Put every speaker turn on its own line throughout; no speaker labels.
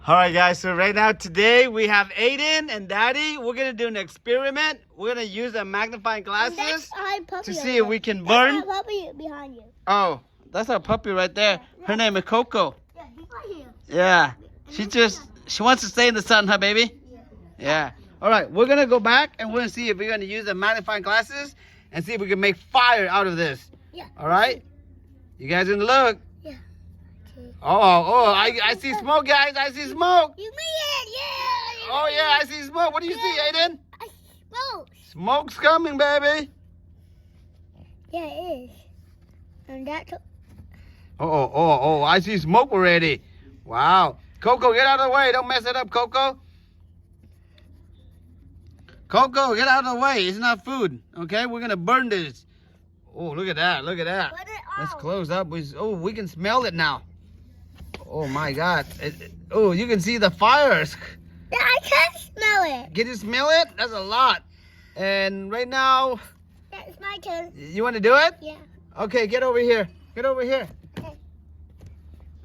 All right, guys. So right now, today, we have Aiden and Daddy. We're going to do an experiment. We're going to use the magnifying glasses to see if we can burn.
That's our puppy behind you.
Oh, that's our puppy right there. Her name is Coco.
Yeah, he's right here.
Yeah. She wants to stay in the sun, huh, baby? Yeah. All right, we're going to go back and we're going to see if we're going to use the magnifying glasses and see if we can make fire out of this.
Yeah.
All right? You guys going to look?
Yeah. Okay.
I see smoke, guys. I see smoke.
You made it, yeah.
Oh, yeah, I see smoke. What do you see, Aiden?
I smoke.
Smoke's coming, baby.
Yeah, it is. And that's...
I see smoke already. Wow. Coco, get out of the way. Don't mess it up, Coco. Coco, get out of the way. It's not food. Okay, we're going to burn this. Oh, look at that. Look at that. Let's close up. We can smell it now. Oh, my God. You can see the fires.
Yeah, I can smell it.
Can you smell it? That's a lot. And right now...
Yeah, it's my turn.
You want to do it?
Yeah.
Okay, get over here. Get over here.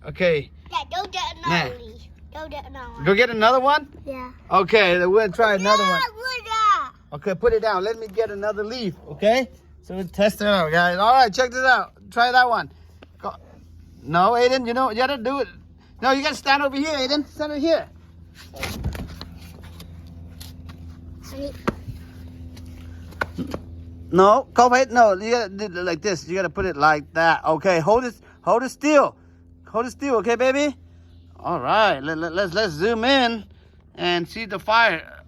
Okay.
Yeah, go get another leaf. Go get another one.
Go get another one?
Yeah.
Okay, then we're going to try another one.
Look at
Okay, put it down. Let me get another leaf, okay? So we'll test it out, guys. All right, check this out. Try that one. Go. No, Aiden, you got to do it. No, you got to stand over here, Aiden. Stand over here. No, no, you got to do it like this. You got to put it like that. Okay, hold it still. Hold it still, okay, baby? All right, let's zoom in and see the fire.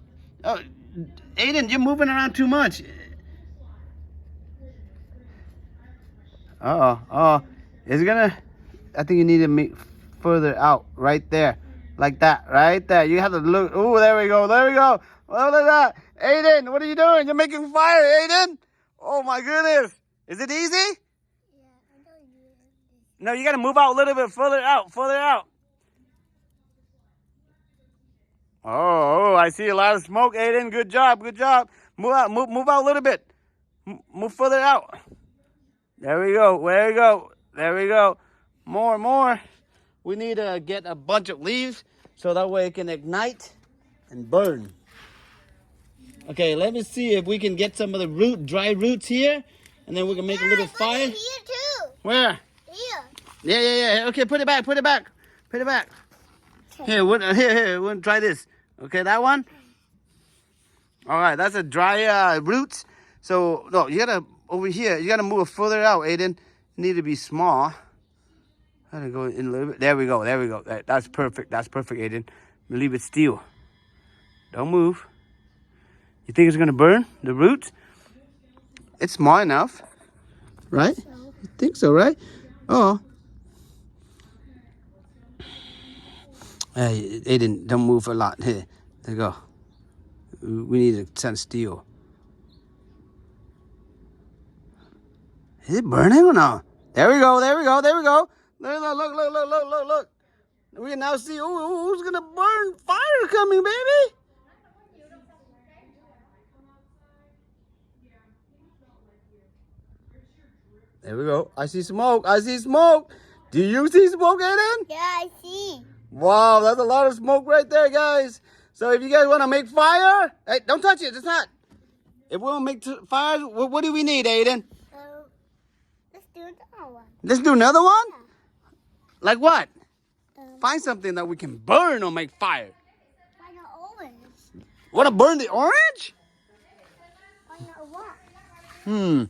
Oh, Aiden, you're moving around too much. It's gonna. I think you need to make further out, right there, like that, right there. You have to look. Oh, there we go, there we go. Oh, look at that, Aiden. What are you doing? You're making fire, Aiden. Oh my goodness. Is it easy? No, you got to move out a little bit further out, Oh, I see a lot of smoke, Aiden. Good job. Move out a little bit. Move further out. There we go. More. We need to get a bunch of leaves so that way it can ignite and burn. Okay, let me see if we can get some of the dry roots here, and then we can make a little fire.
Here too.
Where?
Here.
Yeah. Okay, put it back. Here, we'll try this. Okay, that one. All right, that's a dry roots. So no, you gotta over here. You gotta move further out, Aiden. You need to be small. Gotta go in a little bit. There we go. That's perfect, Aiden. Leave it still. Don't move. You think it's gonna burn the roots? It's small enough, right? You think so, right? Oh. Hey, Aiden, don't move a lot. Here, there you go. We need to stand still. Is it burning or no? There we go. Look. We can now see who's gonna burn. Fire coming, baby. There we go. I see smoke. Do you see smoke, Aiden?
Yeah, I see.
Wow, that's a lot of smoke right there, guys. So if you guys want to make fire, hey, don't touch it. It's not. If we want to make fire, what do we need, Aiden?
Let's do another one.
Let's do another one?
Yeah.
Like what? Find something that we can burn or make fire.
Why not orange?
Want to burn the orange?
Why not what?